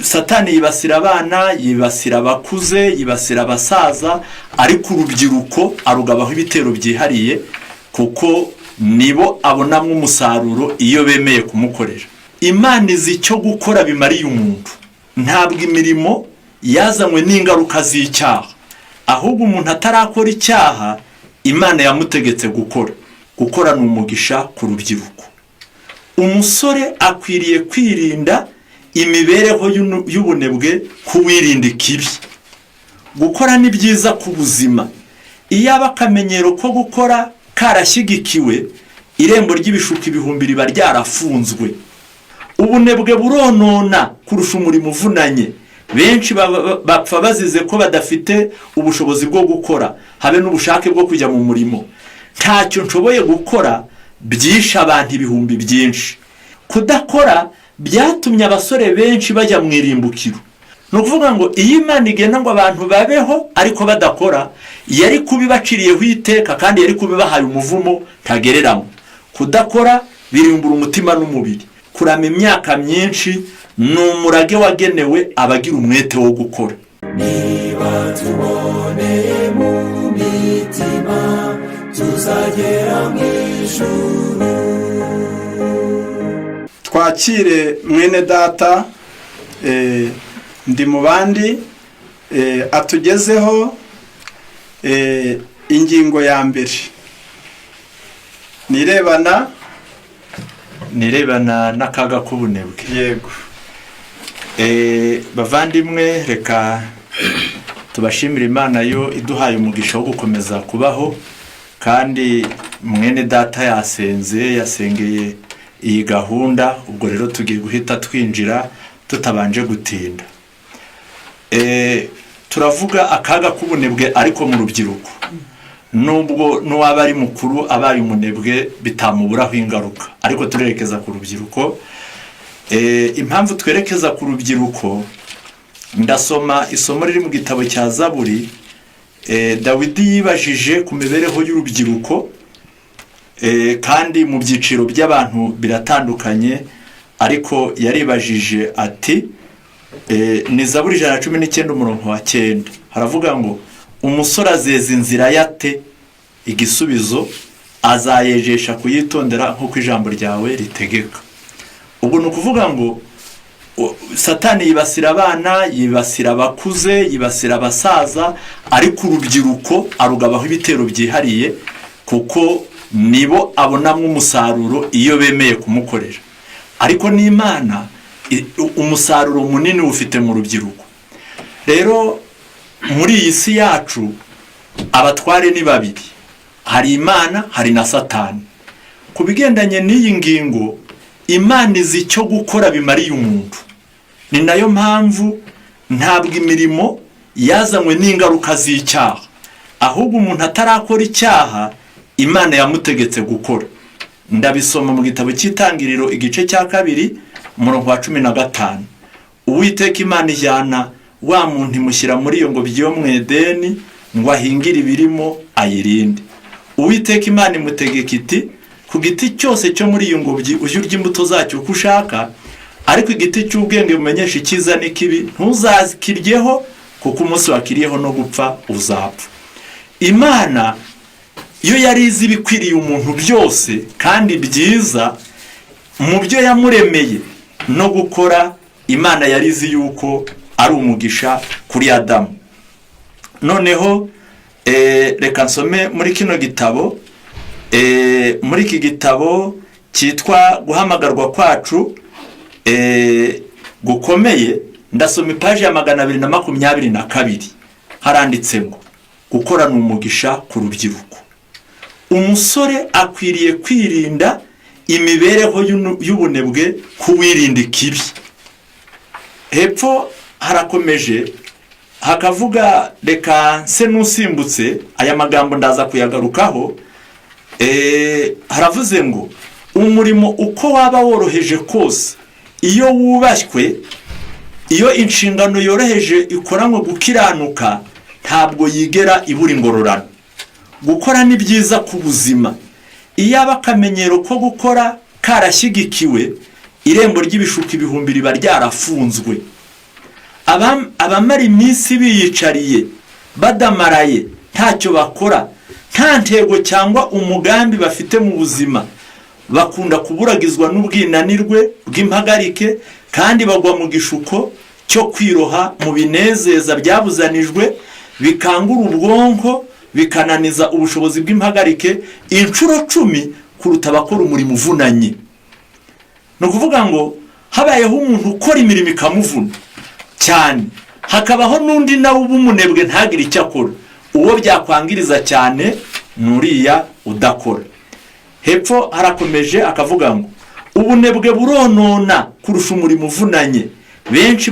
Satani yibasira abana, yibasira abakuze, yibasira abasaza, ariko urubyiruko arugabaho ibitero byihariye kuko nibo abonamo umusaruro iyo bemeye kumukorera. Imana izi icyo gukora bimariye umuntu. Ntabwo imirimo yazanywe n'ingaruka z'icyaha, ahubwo umuntu atarakora icyaha Imana yamutegetse gukora. Gukora ni umugisha ku rubyiruko. Umusore akwiriye kwirinda imibereho y'ubunebwe, kuwirinda ikibi. Gukora ni byiza ku buzima. Iyo aba akamenyero ko gukora karashyigikiwe, irembo ry'ibishuko ibihumbi riba ryarafunzwe. Ubunebwe buronona kurusha umurimo uvunanye. Benshi bapfa bazize ko badafite ubushobozi bwo gukora, habe n'ubushake bwo kujya mu murimo. Ntacyo nshoboye gukora byisha abantu ibihumbi byinshi. Kudakora byatumye abasore benshi bajya mu irimbukiro. Ni ukuvuga ngo iyo Imana igena ngo abantu babeho ariko badakora, yari kubibaciriyeho iteka kandi yari kubibahaye umuvumo ntagereranywa. Kudakora birimbura umutima n'umubiri. Kurama imyaka myinshi ni umurage wagenewe abagira umwete wo gukora. Niba tuboneye mu mitima tuzagera mu ijuru. Twakire mwene data ndi mu bandi atugezeho ingingo ya mbere nirebana n'akaga k'ubunebwe. Yego. Bavandimwe, reka tubashimira Imana yo iduhaye umugisha wo gukomeza kubaho, kandi mwene data yasengeye iyi gahunda. Ubwo rero tugiye guhita twinjira tutabanje gutinda. Turavuga akaga k'ubunebwe ariko mu rubyiruko. Nubwo n'uwaba ari mukuru abaye umunebwe bitamuburaho ingaruka, ariko turerekeza ku rubyiruko. Impamvu twerekeza ku rubyiruko, ndasoma isomo riri mu gitabo cya Zaburi. Dawidi yibajije ku mibereho y'urubyiruko, kandi mu byiciro by'abantu biratandukanye, ariko yaribajije ati, ni Zaburi 119:9, haravuga ngo umusore azeza inzira yate, igisubizo azayejesha kuyitondera nk'uko ijambo ryawe ritegeka. Ubwo ni ukuvuga ngo Satani yibasira abana, yibasira abakuze, yibasira abasaza, ariko urubyiruko arugabaho ibitero byihariye kuko nibo abonamo umusaruro iyo bemeye kumukorera. Ariko n'Imana umusaruro munini ufite mu rubyiruko. Rero muri iyi si yacu abatware ni babiri, hari Imana hari na Satani. Ku bigendanye n'iyi ngingo, Imana izi icyo gukora bimariye umuntu. Ni nayo mpamvu ntabwo imirimo yazanywe n'ingaruka z'icyaha, ahubwo umuntu atarakora icyaha Imana yamutegetse gukora. Ndabisoma mu gitabo cy'Itangiriro igice cya 2 umurongo wa 15. Uwiteka Imana ijyana wa muntu imushyira muri iyo ngobyi yo mu Edeni ngo ahingire ibirimo ayirinde. Uwiteka Imana imutegeka iti, ku giti cyose cyo muri iyo ngobyi ujye urya imbuto zacyo uko ushaka, ariko igiti cy'ubwenge bumenyesha icyiza n'ikibi ntuzakiryeho, kuko umunsi wakiriyeho no gupfa uzapfa. Imana iyo yari izi ibikwiriye umuntu byose kandi byiza mu byo yamuremeye no gukora, Imana yari izi yuko ari umugisha kuri Adamu. Noneho reka nsome muri kino gitabo, muri iki gitabo cyitwa guhamagarwa kwacu gukomeye, ndasoma ipaji ya 222. Haranditse ngo gukora ni umugisha ku rubyiruko. Umusore akwiriye kwirinda imibereho y'ubunebwe, kuwirinda ikibi. Hepfo harakomeje hakavuga, reka nse n'usimbutse aya magambo ndaza kuyagarukaho. Haravuze ngo umurimo uko waba woroheje kose, iyo wubashywe, iyo inshingano yoroheje ikoranwe gukiranuka, ntabwo yigera ibura ingororano. Gukora ni byiza ku buzima. Iyo aba akamenyero ko gukora karashyigikiwe, irembo ry'ibishuko ibihumbi riba ryarafunzwe. abamara iminsi biyicariye badamaraye ntacyo bakora, nta ntego cyangwa umugambi bafite mu buzima, bakunda kuburagizwa n'ubwinanirwe bw'impagarike, kandi bagwa mu gishuko cyo kwiroha mu binezeza byabuzanijwe, bikangura ubwonko, bikananiza ubushobozi bw'impagarike inshuro 10 kuruta abakora umurimo uvunanye. Ni ukuvuga ngo habayeho umuntu ukora imirimo ikamuvuna cyane, hakabaho n'undi nawe ubumunebwe ntagire icyo akora. Uwo byakwangiriza cyane nuriya udakora. Hepfo harakomeje akavuga ngo ubunebwe buronona kurusha umurimo uvunanye. Benshi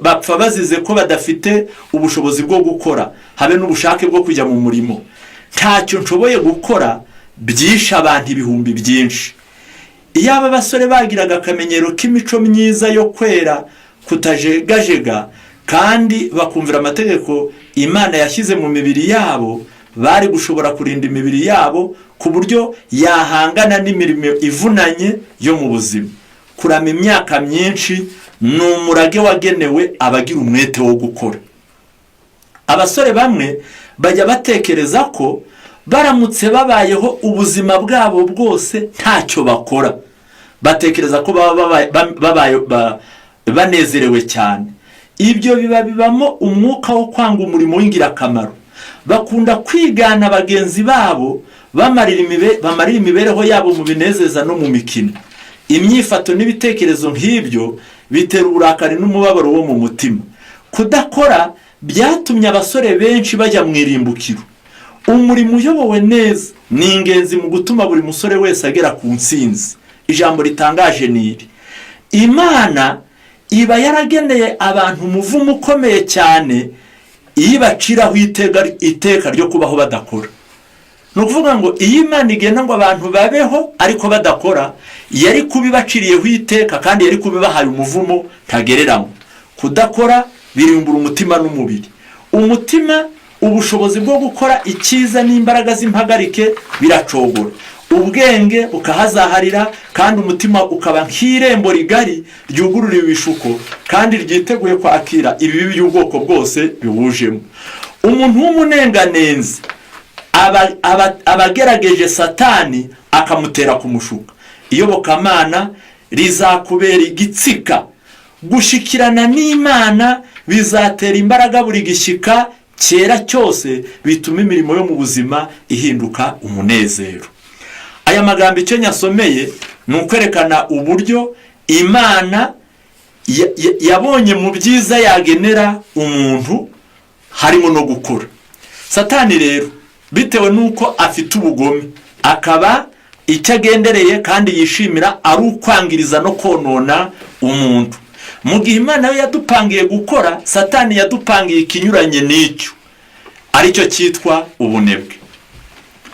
bapfa bazize ko badafite ubushobozi bwo gukora, habe n'ubushake bwo kujya mu murimo. Ntacyo nshoboye gukora byishe abantu ibihumbi byinshi. Iyo aba basore bagiraga akamenyero k'imico myiza yo kwera kutajegajega, kandi bakumvira amategeko Imana yashyize mu mibiri yabo, bari gushobora kurinda imibiri yabo ku buryo yahangana n'imirimo ivunanye yo mu buzima. Kurama imyaka myinshi ni umurage wagenewe abagira umwete wo gukora. Abasore bamwe bajya batekereza ko baramutse babayeho ubuzima bwabo bwose ntacyo bakora, batekereza ko banezerewe cyane. Ibyo bibamo umwuka wo kwanga umurimo w'ingirakamaro. Bakunda kwigana bagenzi babo, bamarira imibereho yabo mu binezeza no mu mikino. Imyifato n'ibitekerezo nk'ibyo bitera uburakari n'umubabaro wo mu mutima. Kudakora byatumye abasore benshi bajya mu irimbukiro. Umurimo uyobowe neza ni ingenzi mu gutuma buri musore wese agera ku ntsinzi. Ijambo ritangaje ni iri: Imana iba yarageneye abantu umuvumo ukomeye cyane iyo ibaciraho iteka ryo kubaho badakora. Ni ukuvuga ngo iyo Imana igena ngo abantu babeho ariko badakora, yari kubibaciriyeho iteka kandi yari kubibahaye umuvumo ntagereranywa. Kudakora birimbura umutima n'umubiri. Umutima, ubushobozi bwo gukora icyiza n'imbaraga z'impagarike biracogora, ubwenge bukahazaharira, kandi umutima ukaba nk'irembo rigari ryugururiwe ibishuko kandi ryiteguye kwakira ibibi by'ubwoko bwose biwujemo. Umuntu w'umunenganenzi abagerageje Satani akamutera kumushuka. Iyobokamana rizakubera igitsika. Gushikirana n'Imana bizatera imbaraga buri gishyika cyera cyose, bituma imirimo yo mu buzima ihinduka umunezero. Aya magambo icyo nyasomeye ni ukwerekana uburyo Imana yabonye mu byiza yagenera umuntu harimo no gukora. Satani rero bitewe nuko afite ubugome, akaba icyo agendereye kandi yishimira ari ukwangiriza no konona umuntu. Mu gihe Imana yo yadupangiye gukora, Satani yadupangiye ikinyuranye n'icyo, aricyo cyitwa ubunebwe.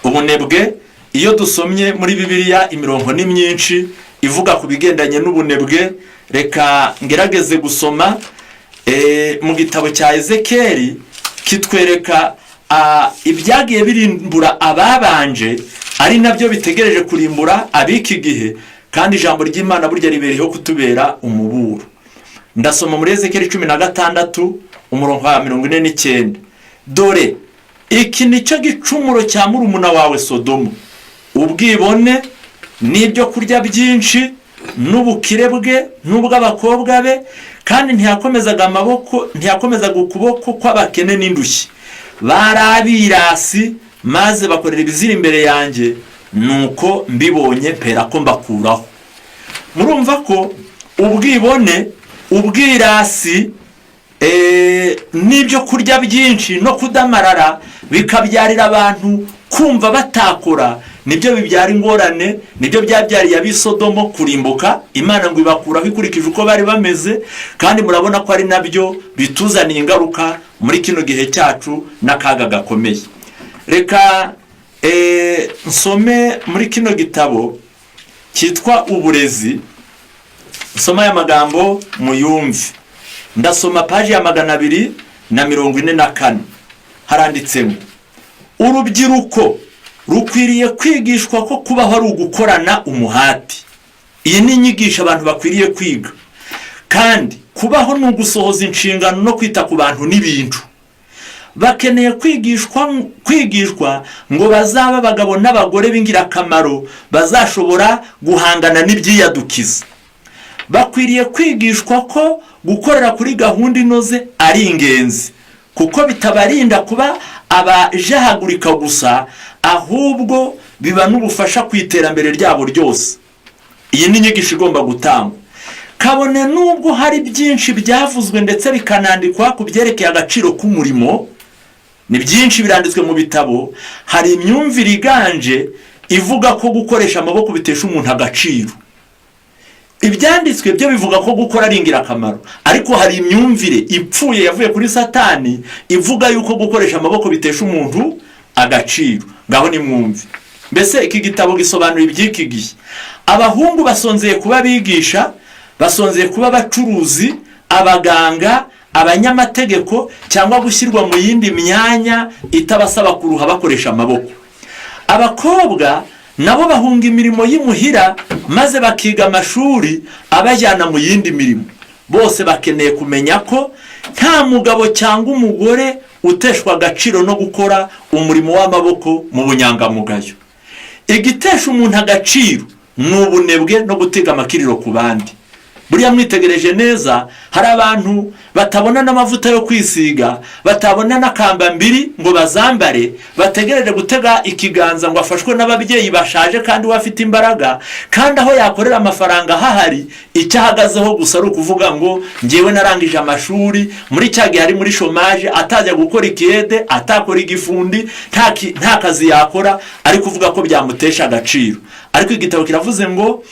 Ubunebwe, iyo dusomye muri Bibiliya imirongo ni myinshi ivuga ku bigendanye n'ubunebwe. Reka ngerageze gusoma mu gitabo cya Ezekiyeli, kitwereka ibyagiye birimbura ababanje, ari nabyo bitegereje kurimbura ab'iki gihe, kandi ijambo ry'Imana burya ribereyeho kutubera umuburo. Ndasoma muri Ezekiyeli 16 umurongo wa 49. Dore iki nicyo gicumuro cya murumuna wawe Sodomu, ubwibone n'ibyo kurya byinshi n'ubukire bwe n'ubw'abakobwa be, kandi ntiyakomezaga ukuboko kw'abakene n'indushyi. Bari abirasi maze bakorera ibizira imbere yanjye, nuko mbibonye mpera ko mbakuraho. Murumva ko ubwibone, ubwirasi n'ibyo kurya byinshi no kudamarara bikabyarira abantu kumva batakora, nibyo bibyara ingorane, nibyo byabyariye ab'isodomo kurimbuka. Imana ngo ibakuraho ikurikije uko bari bameze, kandi murabona ko ari nabyo bituzaniye ingaruka muri kino gihe cyacu n'akaga gakomeye. Reka nsome muri kino gitabo cyitwa Uburezi, nsoma aya magambo muyumve. Ndasoma paji ya 244. Haranditsemo: urubyiruko rukwiriye kwigishwa ko kubaho ari ugukorana umuhati. Iyi ni inyigisho abantu bakwiriye kwiga, kandi kubaho ni ugusohoza inshingano no kwita ku bantu n'ibintu. Bakeneye kwigishwa ngo bazaba abagabo n'abagore b'ingirakamaro bazashobora guhangana n'ibyiyadukiza. Bakwiriye kwigishwa ko gukorera kuri gahunda inoze ari ingenzi, kuko bitabarinda kuba abajahagurika gusa, ahubwo biba n'ubufasha ku iterambere ryabo ryose. Iyi ni inyigisho igomba gutangwa. Kabone nubwo hari byinshi byavuzwe ndetse bikanandikwa ku byerekeye agaciro k'umurimo, ni byinshi biranditswe mu bitabo, hari imyumvire iganje ivuga ko gukoresha amaboko bitesha umuntu agaciro. Ibyanditswe byo bivuga ko gukora ari ingirakamaro, ariko hari imyumvire ipfuye yavuye kuri Satani ivuga yuko gukoresha amaboko bitesha umuntu agaciro. Ngaho ni mwumve. Mbese iki gitabo gisobanura iby'iki gihe. Abahungu basonzeye kuba bigisha, basonzeye kuba abacuruzi, abaganga, abanyamategeko, cyangwa gushyirwa mu yindi myanya itabasaba kuruha bakoresha amaboko. Abakobwa nabo bahunga imirimo y'imuhira maze bakiga amashuri abajyana mu yindi mirimo. Bose bakeneye kumenya ko nta mugabo cyangwa umugore uteshwa agaciro no gukora umurimo w'amaboko mu bunyangamugayo. Igitesha umuntu agaciro ni ubunebwe no gutega amakiriro ku bandi. Buriya mwitegereje neza, hari abantu batabona n'amavuta yo kwisiga, batabona n'akambambiri ngo bazambare, bategereje gutega ikiganza ngo afashwe n'ababyeyi bashaje kandi bafite imbaraga, kandi aho yakorera amafaranga hahari, icyo ahagazeho gusa ari ukuvuga ngo njyewe narangije amashuri, muri cya gihe ari muri chômage, atajya gukora ikiyede, atakora igifundi, nta kazi yakora, ari kuvuga ko byamutesha agaciro. Ariko igitabo kiravuze ngo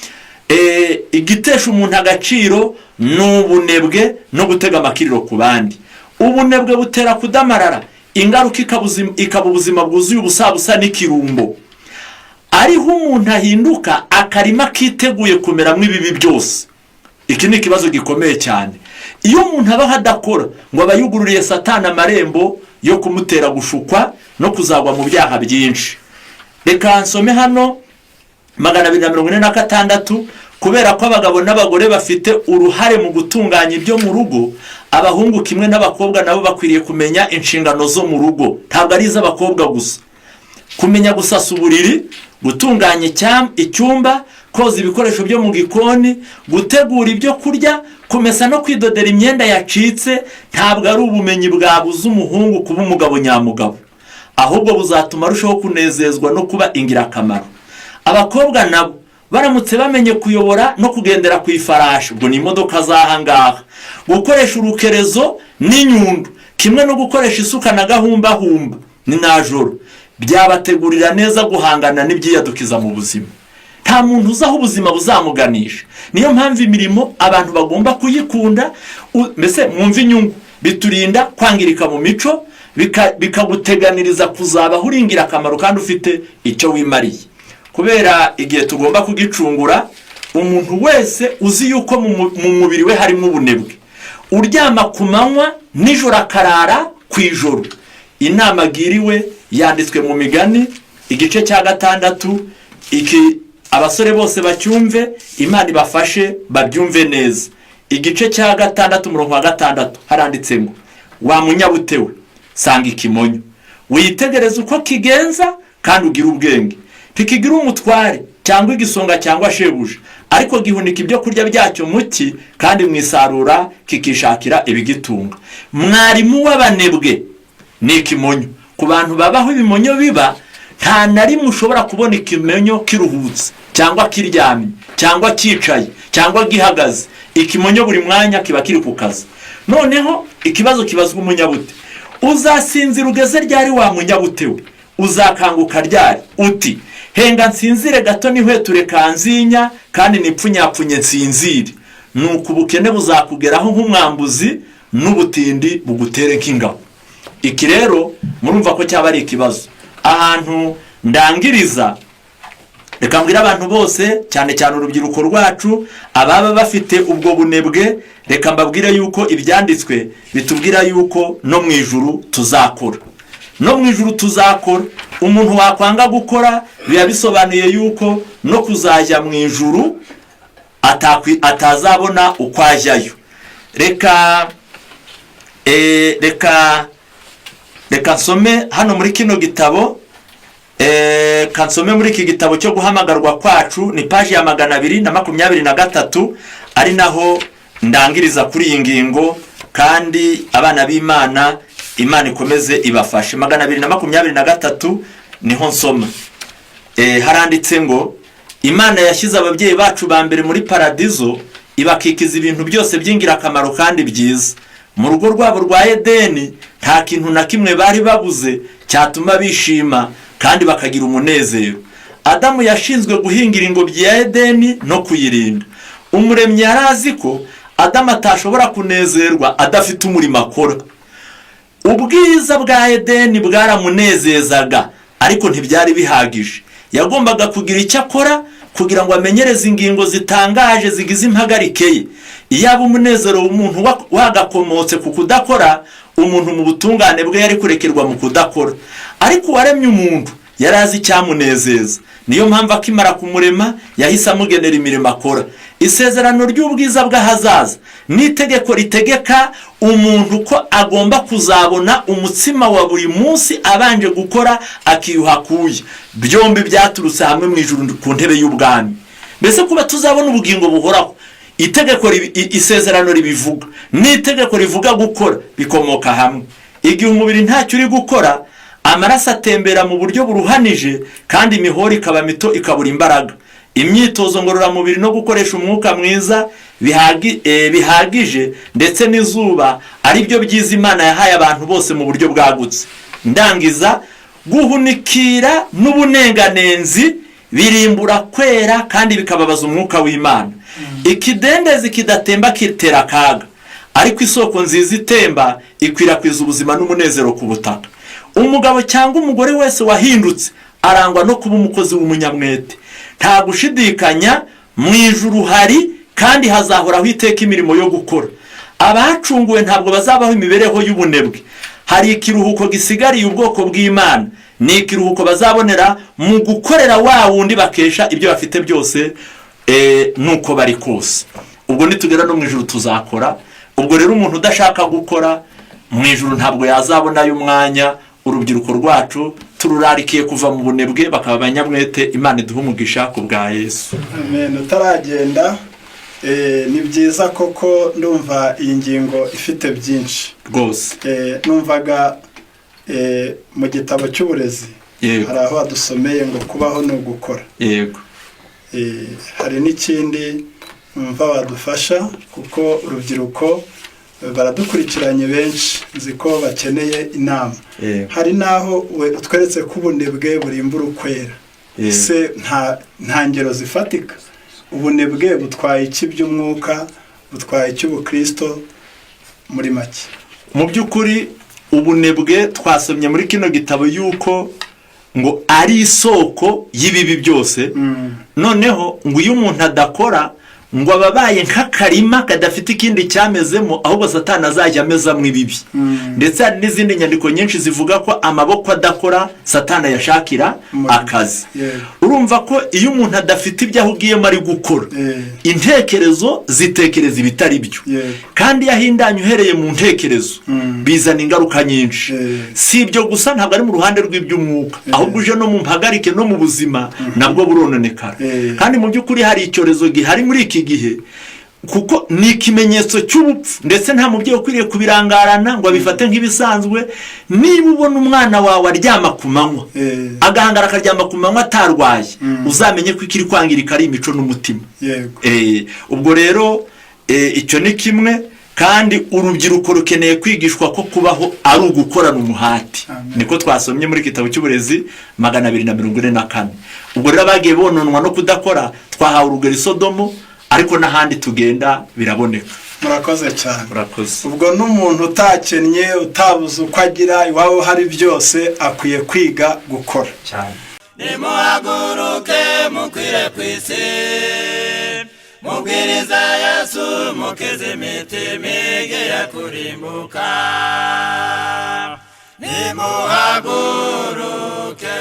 igitesha umuntu agaciro ni ubunebwe no gutega amakiriro ku bandi. Ubunebwe butera kudamarara, ingaruka ikaba ubuzima bwuzuye ubusabusa n'ikirumbo. Ariho umuntu ahinduka akarima kiteguye kumeramo ibibi byose. Iki ni ikibazo gikomeye cyane. Iyo umuntu aba adakora ngo aba yugururiye Satani amarembo yo kumutera gushukwa no kuzagwa mu byaha byinshi. Reka nsome hano 246. Kubera ko abagabo n'abagore bafite uruhare mu gutunganya ibyo mu rugo, abahungu kimwe n'abakobwa nabo bakwiriye kumenya inshingano zo mu rugo. Ntabwo ari iz'abakobwa gusa. Kumenya gusasa uburiri, gutunganya icyumba, koza ibikoresho byo mu gikoni, gutegura ibyo kurya, kumesa no kwidodera imyenda yacitse, ntabwo ari ubumenyi bwabuza umuhungu kuba umugabo nyamugabo, ahubwo buzatuma arushaho kunezezwa no kuba ingirakamaro. Abakobwa nabo baramutse bamenye kuyobora no kugendera ku ifarashi, ubwo ni imodoka zahangaha, gukoresha urukerezo n'inyundo, kimwe no gukoresha isuka na gahumbahumba ni najoro, byabategurira neza guhangana n'ibyiyadukiza mu buzima. Nta muntu uzaho ubuzima buzamuganisha. Niyo mpamvu imirimo abantu bagomba kuyikunda. Mbese mwumva inyungu, biturinda kwangirika mu mico, bikaguteganiriza kuzabaho uri ingirakamaro kandi ufite icyo wimariye. Kubera igihe tugomba kugicungura, umuntu wese uzi yuko mu mubiri we harimo ubunebwe, uryama ku manywa nijoro akarara ku ijoro. Inama agiriwe yanditswe mu Migani igice cya 6. Iki abasore bose bacyumve, Imana ibafashe babyumve neza. Igice cya 6 umurongo wa 6 haranditse ngo, wa munyabutewe sanga ikimonyo, witegereze uko kigenza kandi ugira ubwenge. Ntikigira umutware cyangwa igisonga cyangwa shebuja, ariko gihunika ibyo kurya byacyo muki, kandi mwisarura kikishakira ibigitunga. Mwarimu w'abanebwe ni ikimonyo. Ku bantu babaho ibimonyo biba, nta na rimwe ushobora kubona ikimonyo kiruhutse cyangwa kiryamye cyangwa cyicaye cyangwa gihagaze. Ikimonyo buri mwanya kiba kiri ku kazi. Noneho ikibazo kibazwa umunyabute, uzasinzira ugeze ryari wa munyabutewe? Uzakanguka ryari? Uti henga nsinzire gato nihweture kanzinya kandi nipfunyapfunye nsinzire. Nuko ubukene buzakugeraho nk'umwambuzi n'ubutindi bugutere nk'ingabo. Iki rero murumva ko cyaba ari ikibazo. Ahantu ndangiriza, reka mbwira abantu bose, cyane cyane urubyiruko rwacu, ababa bafite ubwo bunebwe, reka mbabwire yuko ibyanditswe bitubwira yuko no mu ijuru tuzakora. No mu ijuru tuzakora. Umuntu wakwanga gukora biba bisobanuye yuko no kuzajya mu ijuru atazabona uko ajyayo. reka nsome hano muri kino gitabo, kansome muri iki gitabo cyo guhamagarwa kwacu, ni paji ya 223, ari naho ndangiriza kuri iyi ngingo, kandi abana b'Imana Imana ikomeze ibafashe. 223 niho nsoma. Haranditse ngo Imana yashyize ababyeyi bacu ba mbere muri paradizo, ibakikiza ibintu byose by'ingirakamaro kandi byiza. Mu rugo rwabo rwa Edeni nta kintu na kimwe bari babuze cyatuma bishima kandi bakagira umunezero. Adamu yashinzwe guhingira ingobyi ya Edeni no kuyirinda. Umuremyi yarazi ko Adamu atashobora kunezerwa adafite umurimo akora. Ubwiza bwa Edeni bwaramunezezaga, ariko ntibyari bihagije. Yagombaga kugira icyo akora kugira ngo amenyereze ingingo zitangaje zigize impagarike ye. Iyaba umunezero w'umuntu wagakomotse ku kudakora, umuntu mu butungane bwe yari kurekerwa mu kudakora. Ariko uwaremye umuntu yarazi icyamunezeza, niyo mpamvu akimara kumurema yahise amugenera imirimo akora. Isezerano ry'ubwiza bw'ahazaza n'itegeko ritegeka umuntu ko agomba kuzabona umutsima wa buri munsi abanje gukora akiyuha kuye. Byombi byaturutse hamwe mu ijuru ku ntebe y'ubwami. Mbese kuba tuzabona ubugingo buhoraho, isezerano ribivuga n'itegeko rivuga gukora bikomoka hamwe. Igihe umubiri ntacyo uri gukora, amaraso atembera mu buryo buruhanije, kandi imihoro ikaba mito ikabura imbaraga. Imyitozo ngororamubiri no gukoresha umwuka mwiza bihagije, ndetse n'izuba ari byo byiza Imana yahaye abantu bose mu buryo bwagutse. Ndangiza, guhunikira n'ubunenganenzi birimbura kwera kandi bikababaza umwuka w'Imana. Ikidendezi kidatemba kitera akaga, ariko isoko nziza itemba ikwirakwiza ubuzima n'umunezero ku butaka. Umugabo cyangwa umugore wese wahindutse arangwa no kuba umukozi w'umunyamwete. Nta gushidikanya mu ijuru hari kandi hazahoraho iteka imirimo yo gukora. Abacunguwe ntabwo bazabaho imibereho y'ubunebwe. Hari ikiruhuko gisigariye ubwoko bw'Imana, ni ikiruhuko bazabonera mu gukorera wa wundi bakesha ibyo bafite byose nuko bari kose. Ubwo nitugera no mu ijuru tuzakora. Ubwo rero umuntu udashaka gukora mu ijuru ntabwo yazabonayo umwanya. Urubyiruko rwacu tururarikiye kuva mu bunebwe bakaba abanyamwete. Imana iduhe umugisha ku bwa Yesu. Amen. Utaragenda, ni byiza koko ndumva iyi ngingo ifite byinshi rwose. Numvaga mu gitabo cy'uburezi hari aho badusomeye ngo kubaho ni ugukora. Yego. Hari n'ikindi numva badufasha, kuko urubyiruko baradukurikiranye benshi, nzi ko bakeneye inama. Hari naho utweretse ko ubunebwe burimbura ukwera. Ese nta ngero zifatika? Ubunebwe butwaye iki by'umwuka, butwaye iki ubukristo muri make? Mu by'ukuri ubunebwe twasomye muri kino gitabo yuko ngo ari isoko y'ibibi byose. Noneho ngo iyo umuntu adakora, ngo ababaye nk'akarima kadafite ikindi cyamezemo, ahubwo Satani azajya amezamo ibibi. Ndetse hari n'izindi nyandiko nyinshi zivuga ko amaboko adakora Satani yashakira akazi. Urumva ko iyo umuntu adafite ibyo ahugiyemo ari gukora, intekerezo zitekereza ibitari byo, kandi yahindanye uhereye mu ntekerezo bizana ingaruka nyinshi. Si ibyo gusa, ntabwo ari mu ruhande rw'iby'umwuka, ahubwo uje no mu mpagarike no mu buzima nabwo burononekara. Kandi mu by'ukuri hari icyorezo gihari muri iki gihe, kuko ni ikimenyetso cy'ubupfu, ndetse nta mubyeyi ukwiriye kubirangarana ngo abifate nk'ibisanzwe. Niba ubona umwana wawe aryama ku manywa, agahangara akaryama ku manywa atarwaye, uzamenye ko ikiri kwangirika ari imico n'umutima. Ubwo rero icyo ni kimwe, kandi urubyiruko rukeneye kwigishwa ko kubaho ari ugukorana umuhati. Niko twasomye muri kitabo cy'uburezi 244. Ubwo rero bagiye bononwa no kudakora, twahawe urugero Sodomo, ariko n'ahandi tugenda biraboneka. Murakoze cyane. Murakoze. Ubwo n'umuntu utakennye, utabuze uko agira, iwabo hari byose, akwiye kwiga gukora cyane. Nimuhaguruke mukwire ku isi, mubwiriza Yesu, mukize imitima igera kurimbuka. Nimuhaguruke.